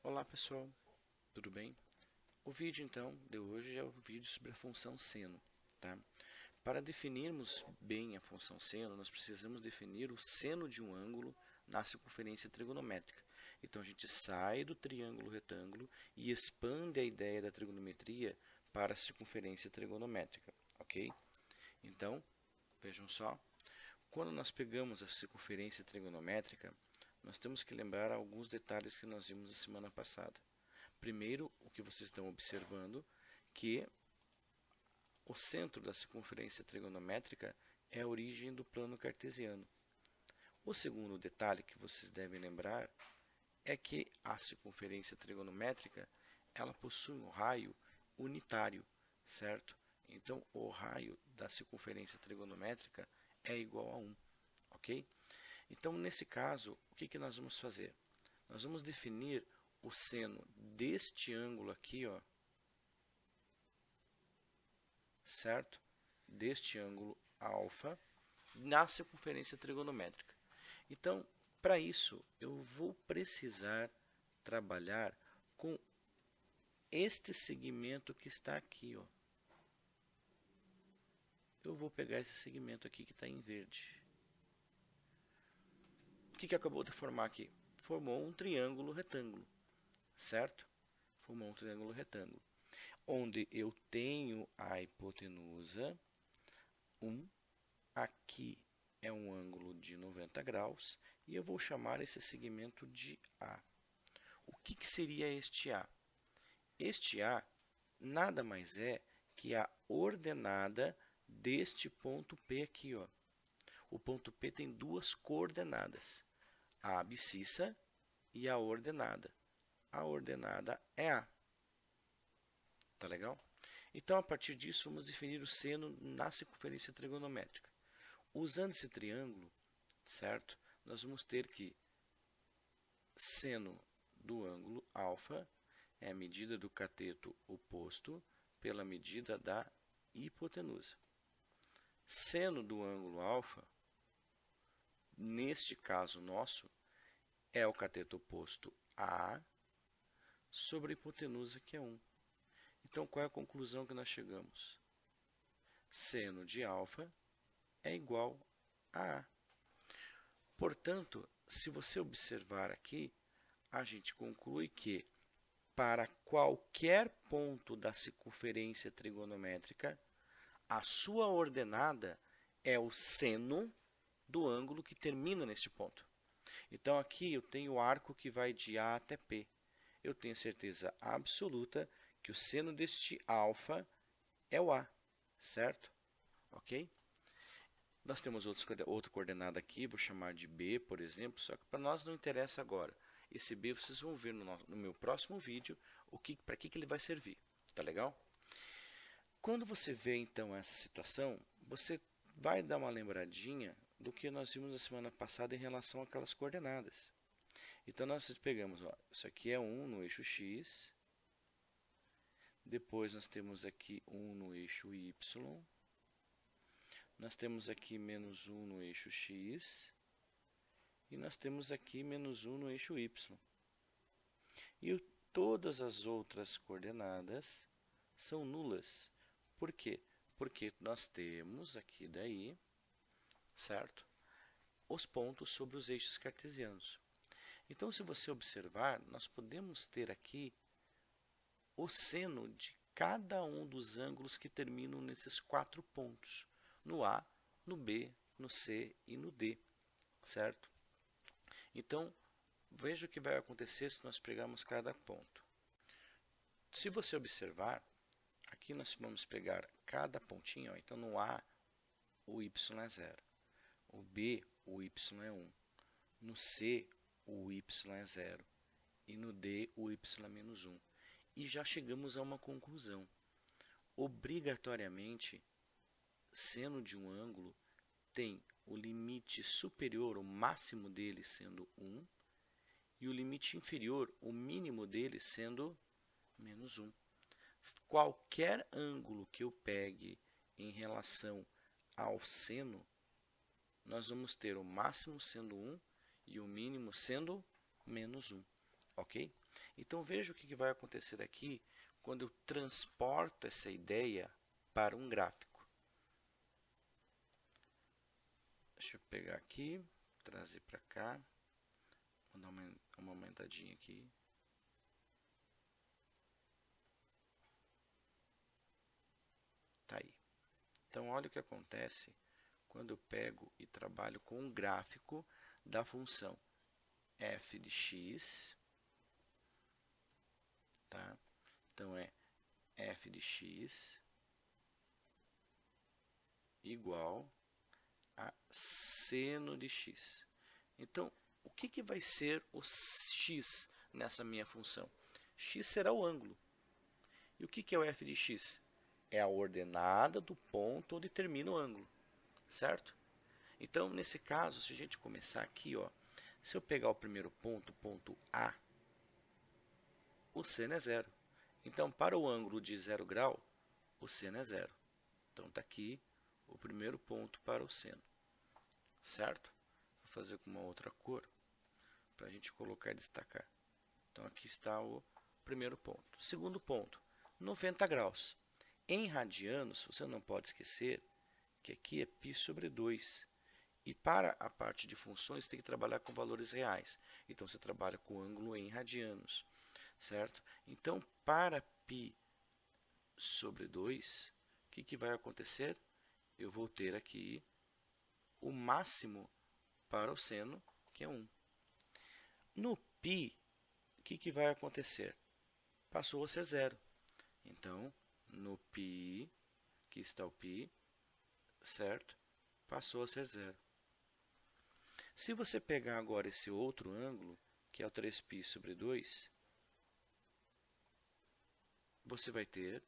Olá pessoal, tudo bem? O vídeo então de hoje é o vídeo sobre a função seno, tá? Para definirmos bem a função seno, nós precisamos definir o seno de um ângulo na circunferência trigonométrica. Então a gente sai do triângulo retângulo e expande a ideia da trigonometria para a circunferência trigonométrica, ok? Então, vejam só, quando nós pegamos a circunferência trigonométrica, nós temos que lembrar alguns detalhes que nós vimos na semana passada. Primeiro, o que vocês estão observando, que o centro da circunferência trigonométrica é a origem do plano cartesiano. O segundo detalhe que vocês devem lembrar é que a circunferência trigonométrica ela possui um raio unitário, certo? Então, o raio da circunferência trigonométrica é igual a 1, ok? Então, nesse caso, o que nós vamos fazer? Nós vamos definir o seno deste ângulo aqui, ó, certo? Deste ângulo alfa na circunferência trigonométrica. Então, para isso, eu vou precisar trabalhar com este segmento que está aqui, ó. Eu vou pegar esse segmento aqui que está em verde. O que acabou de formar aqui? Formou um triângulo retângulo, certo? Formou um triângulo retângulo, onde eu tenho a hipotenusa 1, aqui é um ângulo de 90 graus, e eu vou chamar esse segmento de A. O que seria este A? Este A nada mais é que a ordenada deste ponto P aqui, ó. O ponto P tem duas coordenadas, a abscissa e a ordenada. A ordenada é A. Tá legal? Então, a partir disso, vamos definir o seno na circunferência trigonométrica. Usando esse triângulo, certo? Nós vamos ter que seno do ângulo alfa é a medida do cateto oposto pela medida da hipotenusa. Seno do ângulo alfa, neste caso nosso, é o cateto oposto a sobre a hipotenusa, que é 1. Então, qual é a conclusão que nós chegamos? Seno de alfa é igual a A. Portanto, se você observar aqui, a gente conclui que para qualquer ponto da circunferência trigonométrica, a sua ordenada é o seno do ângulo que termina neste ponto. Então, aqui eu tenho o arco que vai de A até P. Eu tenho certeza absoluta que o seno deste alfa é o A, certo? Ok? Nós temos outra coordenada aqui, vou chamar de B, por exemplo, só que para nós não interessa agora. Esse B vocês vão ver no meu próximo vídeo para que ele vai servir. Tá legal? Quando você vê então essa situação, você vai dar uma lembradinha do que nós vimos na semana passada em relação àquelas coordenadas. Então nós pegamos, ó, isso aqui é 1 no eixo X, depois nós temos aqui 1 no eixo Y, nós temos aqui menos 1 no eixo X, e nós temos aqui menos 1 no eixo Y. E todas as outras coordenadas são nulas. Por quê? Porque nós temos aqui daí, certo? Os pontos sobre os eixos cartesianos. Então, se você observar, nós podemos ter aqui o seno de cada um dos ângulos que terminam nesses 4 pontos, no A, no B, no C e no D, certo? Então, veja o que vai acontecer se nós pegarmos cada ponto. Se você observar, aqui nós vamos pegar cada pontinho, ó. Então no A o Y é 0, o B o Y é 1, no C o Y é 0 e no D o Y é menos 1. E já chegamos a uma conclusão. Obrigatoriamente, seno de um ângulo tem o limite superior, o máximo dele sendo 1, e o limite inferior, o mínimo dele sendo menos 1. Qualquer ângulo que eu pegue em relação ao seno, nós vamos ter o máximo sendo 1 e o mínimo sendo menos 1, ok? Então veja o que vai acontecer aqui quando eu transporto essa ideia para um gráfico. Deixa eu pegar aqui, trazer para cá, vou dar uma aumentadinha aqui. Tá aí. Então olha o que acontece quando eu pego e trabalho com um gráfico da função f de x, tá? Então é f de x igual a seno de x. Então, o que vai ser o x nessa minha função? X será o ângulo. E o que é o f de x? É a ordenada do ponto onde termina o ângulo, certo? Então, nesse caso, se a gente começar aqui, ó, se eu pegar o primeiro ponto, ponto A, o seno é zero. Então, para o ângulo de 0 grau, o seno é zero. Então, está aqui o primeiro ponto para o seno, certo? Vou fazer com uma outra cor, para a gente colocar e destacar. Então, aqui está o primeiro ponto. Segundo ponto, 90 graus. Em radianos, você não pode esquecer que aqui é π sobre 2. E para a parte de funções, tem que trabalhar com valores reais. Então, você trabalha com o ângulo em radianos, certo? Então, para π sobre 2, o que vai acontecer? Eu vou ter aqui o máximo para o seno, que é 1. No π, o que vai acontecer? Passou a ser zero. Então, no π, aqui está o π, certo? Passou a ser zero. Se você pegar agora esse outro ângulo, que é o 3π sobre 2, você vai ter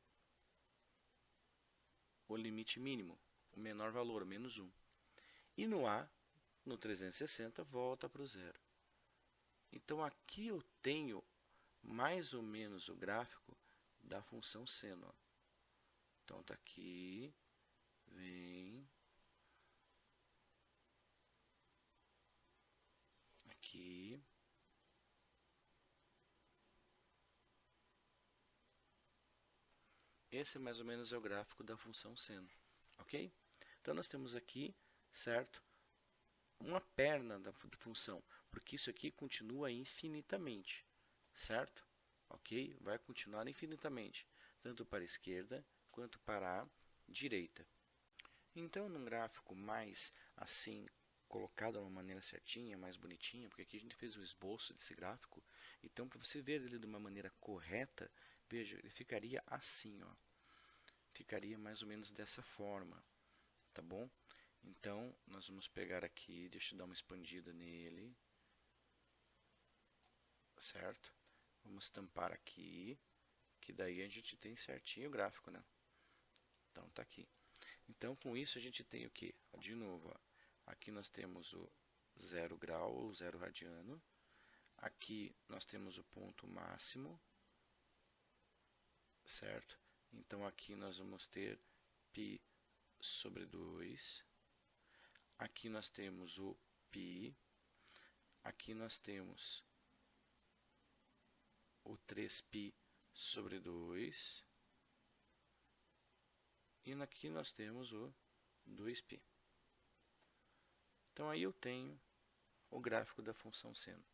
o limite mínimo, o menor valor, menos 1. E no A, no 360, volta para o zero. Então, aqui eu tenho mais ou menos o gráfico da função seno. Então, está aqui, vem, aqui, esse mais ou menos é o gráfico da função seno, ok? Então, nós temos aqui, certo, uma perna da função, porque isso aqui continua infinitamente, certo? Ok? Vai continuar infinitamente, tanto para a esquerda quanto para a direita. Então, num gráfico mais assim, colocado de uma maneira certinha, mais bonitinha, porque aqui a gente fez um esboço desse gráfico, então para você ver ele de uma maneira correta, veja, ele ficaria assim, ó. Ficaria mais ou menos dessa forma, tá bom? Então, nós vamos pegar aqui, deixa eu dar uma expandida nele, certo? Vamos tampar aqui, que daí a gente tem certinho o gráfico, né? Então, tá aqui. Então, com isso, a gente tem o quê? De novo, ó, aqui nós temos o 0 grau, ou 0 radiano. Aqui nós temos o ponto máximo, certo? Então, aqui nós vamos ter π sobre 2. Aqui nós temos o π. Aqui nós temos o 3π sobre 2. E aqui nós temos o 2π. Então, aí eu tenho o gráfico da função seno.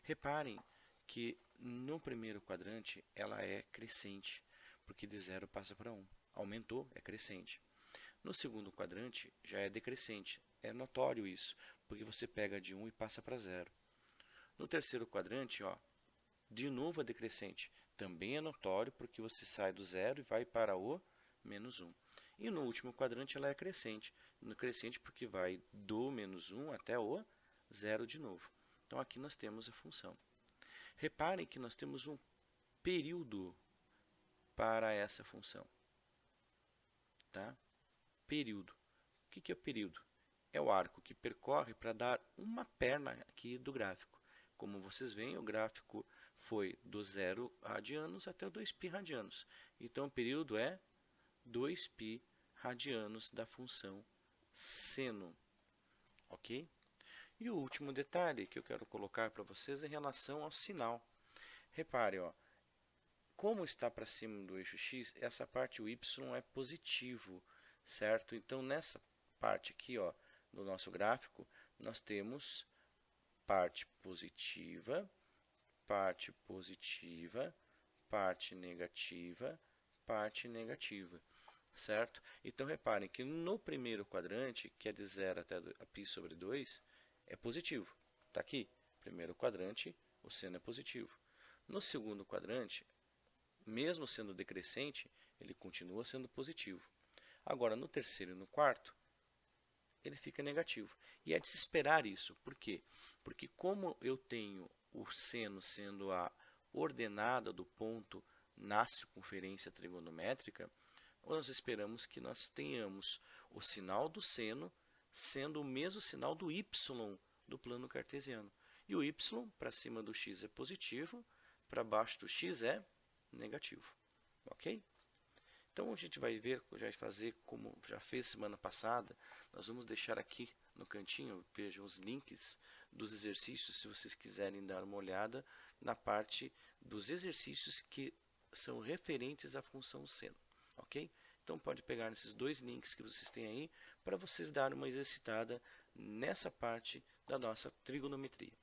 Reparem que no primeiro quadrante ela é crescente, porque de 0 passa para 1. Aumentou, é crescente. No segundo quadrante já é decrescente. É notório isso, porque você pega de 1 e passa para 0. No terceiro quadrante, ó, de novo é decrescente. Também é notório, porque você sai do 0 e vai para o menos 1. E no último quadrante ela é crescente. Crescente porque vai do menos 1 até o 0 de novo. Então, aqui nós temos a função. Reparem que nós temos um período para essa função. Tá? Período. O que é o período? É o arco que percorre para dar uma perna aqui do gráfico. Como vocês veem, o gráfico foi do 0 radianos até 2π radianos. Então, o período é 2π radianos da função seno. Ok? E o último detalhe que eu quero colocar para vocês é em relação ao sinal. Repare, ó, como está para cima do eixo x, essa parte, o y, é positivo, certo? Então, nessa parte aqui, ó, do nosso gráfico, nós temos parte positiva, parte positiva, parte negativa, parte negativa, certo? Então, reparem que no primeiro quadrante, que é de 0 até π sobre 2, é positivo. Está aqui, primeiro quadrante, o seno é positivo. No segundo quadrante, mesmo sendo decrescente, ele continua sendo positivo. Agora, no terceiro e no quarto, ele fica negativo. E é de se esperar isso. Por quê? Porque como eu tenho o seno sendo a ordenada do ponto na circunferência trigonométrica, nós esperamos que nós tenhamos o sinal do seno sendo o mesmo sinal do y do plano cartesiano. E o y para cima do x é positivo, para baixo do x é negativo. Ok? Então, a gente vai ver, já vai fazer como já fez semana passada. Nós vamos deixar aqui no cantinho, vejam os links dos exercícios, se vocês quiserem dar uma olhada na parte dos exercícios que são referentes à função seno. Ok? Então, pode pegar nesses dois links que vocês têm aí para vocês darem uma exercitada nessa parte da nossa trigonometria.